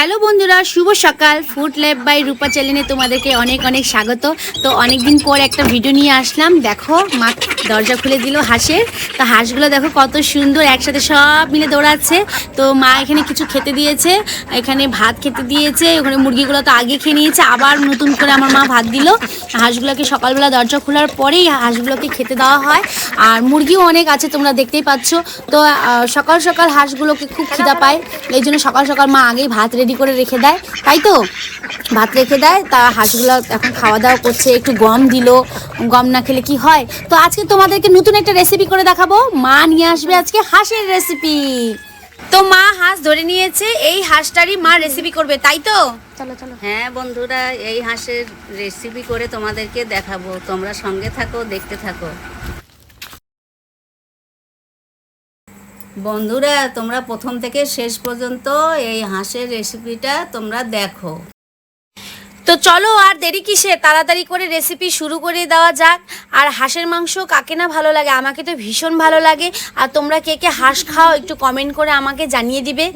Hello বন্ধুরা, শুভ সকাল। Food lab by রূপা চ্যানেলে তোমাদেরকে অনেক অনেক স্বাগত। তো অনেকদিন পর একটা ভিডিও নিয়ে আসলাম। দেখো মা দরজা খুলে দিল হাঁসের। তো হাঁসগুলো দেখো কত সুন্দর একসাথে সব মিলে দৌড়াচ্ছে। তো মা এখানে কিছু খেতে দিয়েছে, এখানে ভাত খেতে দিয়েছে। ওখানে মুরগিগুলো তো আগে খেয়ে নিয়েছে, আবার নতুন করে আমার মা ভাত দিল। হাঁসগুলোকে সকালবেলা দরজা খোলার পরেই হাঁসগুলোকে খেতে দেওয়া হয়। আর মুরগিও অনেক আছে, তোমরা দেখতেই পাচ্ছ। তো সকাল সকাল হাঁসগুলোকে খুব খিদা পায়, এই জন্য সকাল সকাল মা আগেই ভাত রেডি করে রেখে দেয়, তাই তো ভাত রেখে দেয়। তা হাঁসগুলো এখন খাওয়া দাওয়া করছে, একটু গম দিল, গম না খেলে কি হয়। তো আজকে তোমাদেরকে নতুন একটা রেসিপি করে দেখাবো। মা নিয়ে আসবে আজকে হাঁসের রেসিপি। তো মা হাঁস ধরে নিয়েছে, এই হাঁসটারই মা রেসিপি করবে, তাই তো? চলো চলো। হ্যাঁ বন্ধুরা, এই হাঁসের রেসিপি করে তোমাদেরকে দেখাবো, তোমরা সঙ্গে থাকো, দেখতে থাকো। বন্ধুরা, তোমরা প্রথম থেকে শেষ পর্যন্ত এই হাঁসের রেসিপিটা তোমরা দেখো। তো চলো আর দেরি কিসে, তাড়াতাড়ি করে রেসিপি শুরু করে দেওয়া যাক। আর হাঁসের মাংস কাকে না ভালো লাগে, আমাকে তো ভীষণ ভালো লাগে। আর তোমরা কে কে হাঁস খাও একটু কমেন্ট করে আমাকে জানিয়ে দিবে।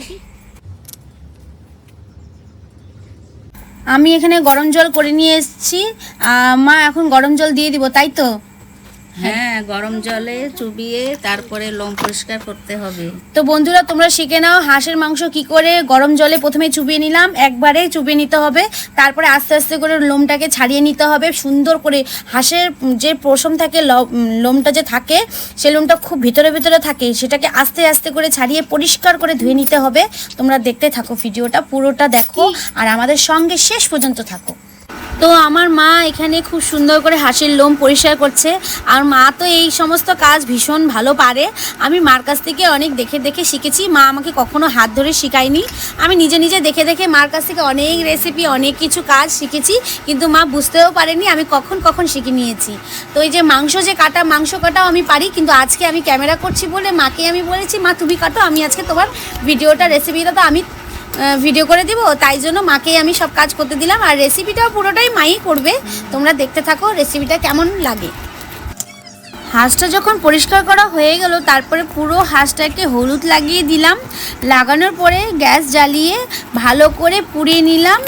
আমি এখানে গরম জল করে নিয়ে এসেছি, মা এখন গরম জল দিয়ে দিব, তাই তো? হ্যাঁ, গরম জলে চুবিয়ে তারপরে লোম পরিষ্কার করতে হবে। তো বন্ধুরা, তোমরা শিখে নাও হাঁসের মাংস কি করে। গরম জলে প্রথমে চুবিয়ে নিলাম, একবারে চুবিয়ে নিতে হবে, তারপরে আস্তে আস্তে করে লোমটাকে ছাড়িয়ে নিতে হবে সুন্দর করে। হাঁসের যে পশম থাকে, লোমটা যে থাকে, সেই লোমটা খুব ভিতরে ভিতরে থাকে, সেটাকে আস্তে আস্তে করে ছাড়িয়ে পরিষ্কার করে ধুয়ে নিতে হবে। তোমরা দেখতে থাকো, ভিডিওটা পুরোটা দেখো আর আমাদের সঙ্গে শেষ পর্যন্ত থাকো। তো আমার মা এখানে খুব সুন্দর করে হাঁসের লোম পরিষ্কার করছে। আর মা তো এই সমস্ত কাজ ভীষণ ভালো পারে। আমি মার কাছ থেকে অনেক দেখে দেখে শিখেছি, মা আমাকে কখনো হাত ধরে শেখায়নি। আমি নিজে নিজে দেখে দেখে মার কাছ থেকে অনেক রেসিপি, অনেক কিছু কাজ শিখেছি, কিন্তু মা বুঝতেও পারেনি আমি কখন শিখে নিয়েছি। তো এই যে মাংস কাটাও আমি পারি, কিন্তু আজকে আমি ক্যামেরা করছি বলে মাকে আমি বলেছি, মা তুমি কাটো, আমি আজকে তোমার রেসিপিটা তো আমি ভিডিও করে দিব, তাই জন্য মাকেই আমি সব কাজ করতে দিলাম। আর রেসিপিটাও পুরোটাই মাই করবে, তোমরা দেখতে থাকো রেসিপিটা কেমন লাগে। হাঁসটা যখন পরিষ্কার করা হয়ে গেল, তারপরে পুরো হাঁসটাকে হলুদ লাগিয়ে দিলাম। লাগানোর পরে গ্যাস জ্বালিয়ে ভালো করে পুড়িয়ে নিলাম।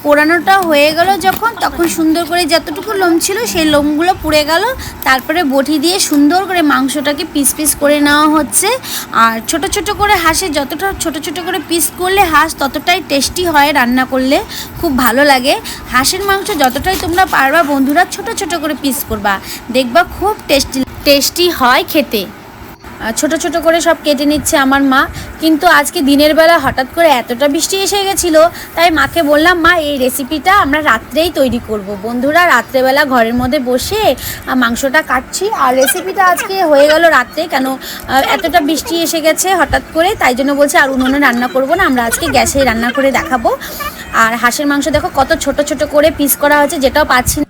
পোড়ানোটা হয়ে গেল যখন, তখন সুন্দর করে যতটুকু লোম ছিল সেই লোমগুলো পুড়ে গেল। তারপরে বটি দিয়ে সুন্দর করে মাংসটাকে পিস পিস করে নেওয়া হচ্ছে। আর ছোট ছোট করে হাঁসের যতটা ছোট ছোট করে পিস করলে হাঁস ততটাই টেস্টি হয়, রান্না করলে খুব ভালো লাগে। হাঁসের মাংস যতটাই তোমরা পারবা বন্ধুরা ছোট ছোট করে পিস করবা, দেখবা খুব টেস্টি হয় খেতে। ছোট ছোট করে সব কেটে নিচ্ছে আমার মা। কিন্তু আজকে দিনের বেলা হঠাৎ করে এতটা বৃষ্টি এসে গেছিলো, তাই মাকে বললাম, মা এই রেসিপিটা আমরা রাত্রেই তৈরি করব। বন্ধুরা, রাত্রেবেলা ঘরের মধ্যে বসে মাংসটা কাটছি, আর রেসিপিটা আজকে হয়ে গেল রাত্রে। কেন এতটা বৃষ্টি এসে গেছে হঠাৎ করে, তাই জন্য বলছে আর উনুনে রান্না করব না, আমরা আজকে গ্যাসে রান্না করে দেখাবো। আর হাঁসের মাংস দেখো কত ছোট ছোট করে পিস করা হয়েছে, যেটাও পাচ্ছি না।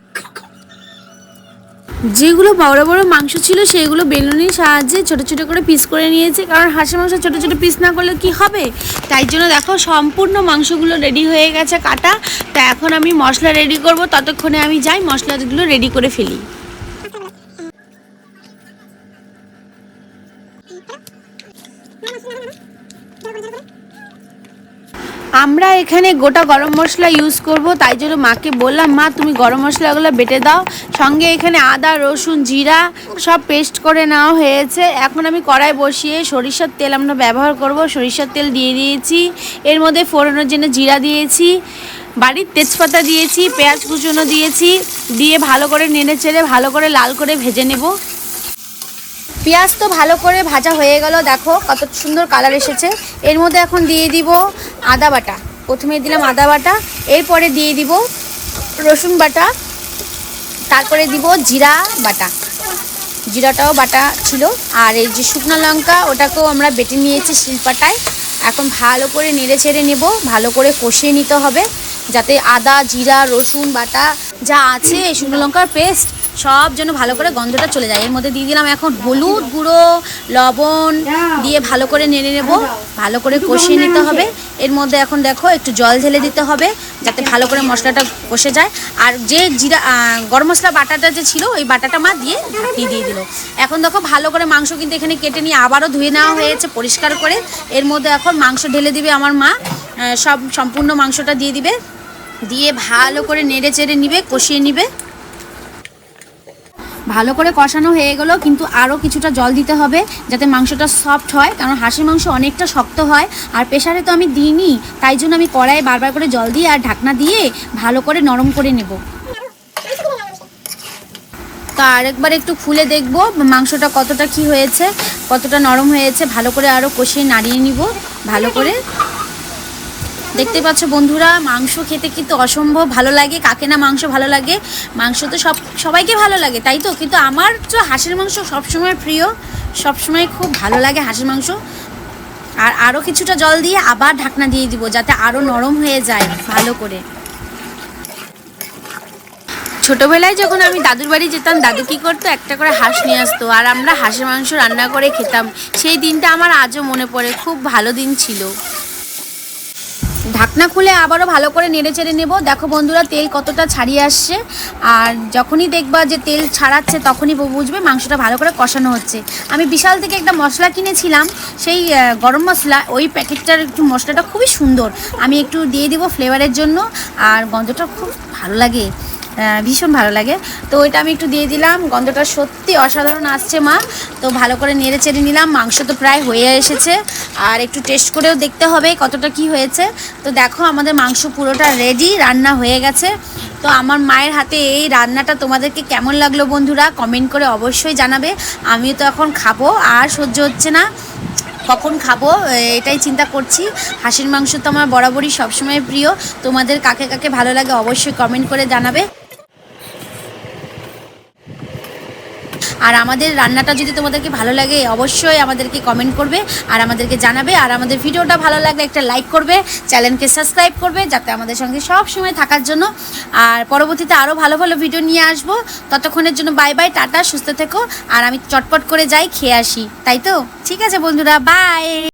যেগুলো বড় বড় মাংস ছিল সেগুলো বেলুনির সাহায্যে ছোট ছোট করে পিস করে নিয়েছে, কারণ হাঁসের মাংস ছোট ছোট পিস না করলে কি হবে। তাই জন্য দেখো সম্পূর্ণ মাংসগুলো রেডি হয়ে গেছে কাটা। তা এখন আমি মশলা রেডি করব, ততক্ষণে আমি যাই মশলাগুলো রেডি করে ফেলি। আমরা এখানে গোটা গরম মশলা ইউজ করব, তাই জন্য মাকে বললাম, মা তুমি গরম মশলাগুলো বেটে দাও। সঙ্গে এখানে আদা রসুন জিরা সব পেস্ট করে নেওয়া হয়েছে। এখন আমি কড়াই বসিয়ে সরিষার তেল আমরা ব্যবহার করব, সরিষার তেল দিয়ে দিয়েছি। এর মধ্যে ফোড়নের জন্য জিরা দিয়েছি, বাড়ির তেজপাতা দিয়েছি, পেঁয়াজ কুচনো দিয়েছি, দিয়ে ভালো করে নেড়ে চেড়ে ভালো করে লাল করে ভেজে নেব। পেঁয়াজ তো ভালো করে ভাজা হয়ে গেল, দেখো কত সুন্দর কালার এসেছে। এর মধ্যে এখন দিয়ে দিব আদা বাটা, প্রথমে দিলাম আদা বাটা, এরপরে দিয়ে দিব রসুন বাটা, তারপরে দিব জিরা বাটা, জিরাটাও বাটা ছিল। আর এই যে শুকনো লঙ্কা, ওটাকেও আমরা বেটে নিয়েছি শিলপাটায়। এখন ভালো করে নেড়ে ছেড়ে নেব, ভালো করে কষিয়ে নিতে হবে, যাতে আদা জিরা রসুন বাটা যা আছে, এই শুকনো লঙ্কার পেস্ট সব যেন ভালো করে গন্ধটা চলে যায়। এর মধ্যে দিয়ে দিলাম এখন হলুদ গুঁড়ো, লবণ দিয়ে ভালো করে নেড়ে নেব, ভালো করে কষিয়ে নিতে হবে। এর মধ্যে এখন দেখো একটু জল ঢেলে দিতে হবে যাতে ভালো করে মশলাটা কষে যায়। আর যে জিরা গরম মশলা বাটাটা যে ছিল ওই বাটাটা মা দিয়ে ঢাকিয়ে দিয়ে দিল। এখন দেখো ভালো করে মাংস কিন্তু এখানে কেটে নিয়ে আবারও ধুয়ে নেওয়া হয়েছে পরিষ্কার করে। এর মধ্যে এখন মাংস ঢেলে দিবে আমার মা, সম্পূর্ণ মাংসটা দিয়ে দিবে, দিয়ে ভালো করে নেড়ে চেড়ে নিবে, কষিয়ে নিবে। ভালো করে কষানো হয়ে গেল, কিন্তু আরও কিছুটা জল দিতে হবে যাতে মাংসটা সফট হয়, কারণ হাঁসের মাংস অনেকটা শক্ত হয়। আর প্রেসারে তো আমি দিইনি, তাই জন্য আমি কড়াইয়ে বারবার করে জল দিয়ে আর ঢাকনা দিয়ে ভালো করে নরম করে নেব। তো আরেকবার একটু খুলে দেখবো মাংসটা কতটা কি হয়েছে, কতটা নরম হয়েছে। ভালো করে আরও কষিয়ে নাড়িয়ে নিব ভালো করে। দেখতে পাচ্ছ বন্ধুরা, মাংস খেতে কিন্তু অসম্ভব ভালো লাগে। কাকে না মাংস ভালো লাগে? মাংস তো সবাইকে ভালো লাগে, তাই তো? কিন্তু আমার তো হাঁসের মাংস সবসময় প্রিয়, সবসময় খুব ভালো লাগে হাঁসের মাংস। আর আরও কিছুটা জল দিয়ে আবার ঢাকনা দিয়ে দিব যাতে আরও নরম হয়ে যায় ভালো করে। ছোটোবেলায় যখন আমি দাদুর বাড়ি যেতাম, দাদু কী করতো, একটা করে হাঁস নিয়ে আসতো আর আমরা হাঁসের মাংস রান্না করে খেতাম। সেই দিনটা আমার আজও মনে পড়ে, খুব ভালো দিন ছিল। ঢাকনা খুলে আবারও ভালো করে নেড়ে চেড়ে নেব। দেখো বন্ধুরা, তেল কতটা ছাড়িয়ে আসছে। আর যখনই দেখবা যে তেল ছাড়াচ্ছে তখনই বুঝবে মাংসটা ভালো করে কষানো হচ্ছে। আমি বিশাল থেকে একটা মশলা কিনেছিলাম, সেই গরম মশলা, ওই প্যাকেটটার একটু মশলাটা খুবই সুন্দর, আমি একটু দিয়ে দিব ফ্লেভারের জন্য। আর গন্ধটা খুব ভালো লাগে, ভীষণ ভালো লাগে। তো ওইটা আমি একটু দিয়ে দিলাম, গন্ধটা সত্যি অসাধারণ আসছে মা। তো ভালো করে নেড়ে চেড়ে নিলাম। মাংস তো প্রায় হয়ে এসেছে, আর একটু টেস্ট করেও দেখতে হবে কতটা কি হয়েছে। তো দেখো আমাদের মাংস পুরোটা রেডি, রান্না হয়ে গেছে। তো আমার মায়ের হাতে এই রান্নাটা তোমাদেরকে কেমন লাগলো বন্ধুরা, কমেন্ট করে অবশ্যই জানাবে। আমিও তো এখন খাবো, আর সহ্য হচ্ছে না, কখন খাবো এটাই চিন্তা করছি। হাঁসের মাংস তো আমার বরাবরই সবসময় প্রিয়। তোমাদের কাকে কাকে ভালো লাগে অবশ্যই কমেন্ট করে জানাবে। আর আমাদের রান্নাটা যদি তোমাদেরকে ভালো লাগে অবশ্যই আমাদেরকে কমেন্ট করবে আর আমাদেরকে জানাবে। আর আমাদের ভিডিওটা ভালো লাগলে একটা লাইক করবে, চ্যানেলকে সাবস্ক্রাইব করবে যাতে আমাদের সঙ্গে সব সময় থাকার জন্য। আর পরবর্তীতে আরও ভালো ভালো ভিডিও নিয়ে আসবো। ততক্ষণের জন্য বাই বাই, টাটা, সুস্থ থেকো। আর আমি চটপট করে যাই, খেয়ে আসি, তাই তো? ঠিক আছে বন্ধুরা, বাই।